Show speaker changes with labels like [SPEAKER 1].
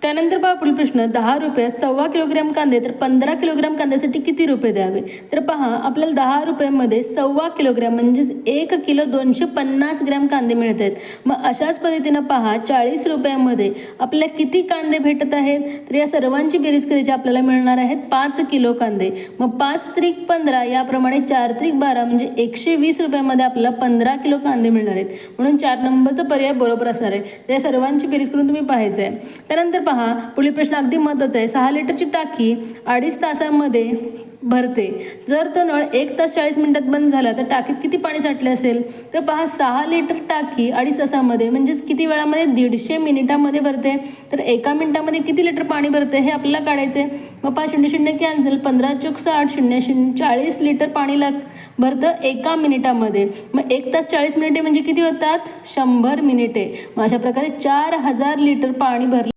[SPEAKER 1] त्यानंतर पहा पुढील प्रश्न, 10 रुपयात 1.25 किलोग्रॅम कांदे तर 15 किलोग्रॅम कांद्यासाठी किती रुपये द्यावे? तर पहा आपल्याला 10 रुपयामध्ये 1.25 किलोग्रॅम म्हणजेच 1 किलो 250 ग्रॅम कांदे मिळत आहेत. मग अशाच पद्धतीनं पहा 40 रुपयामध्ये आपल्याला किती कांदे भेटत आहेत? तर या सर्वांची बेरीज करायची, आपल्याला मिळणार आहेत 5 किलो कांदे. मग 5 त्रिक 15 याप्रमाणे 4 त्रिक 12 म्हणजे 120 रुपयामध्ये आपल्याला 15 किलो कांदे मिळणार आहेत. म्हणून 4 नंबरचा पर्याय बरोबर असणार आहे. तर या सर्वांची बेरीज करून तुम्ही पाहायचं आहे. त्यानंतर पहा पुढील प्रश्न अगदी महत्त्वाचा आहे. 6 लिटरची टाकी 2.5 तासामध्ये भरते. जर तो नळ 1 तास 40 मिनिटात बंद झाला तर टाकीत किती पाणी साठले असेल? तर पहा 6 लिटर टाकी 2.5 तासामध्ये म्हणजेच किती वेळामध्ये? 150 मिनिटामध्ये भरते. तर 1 मिनिटामध्ये किती लिटर पाणी भरते हे आपल्याला काढायचं आहे. मग पहा 0 कॅन्सल, 15 चौक 60, 0 40 लिटर पाणी भरतं 1 मिनिटामध्ये. मग 1 तास 40 मिनिटे म्हणजे किती होतात? 100 मिनिटे. मग अशा प्रकारे 4000 लिटर पाणी भरलं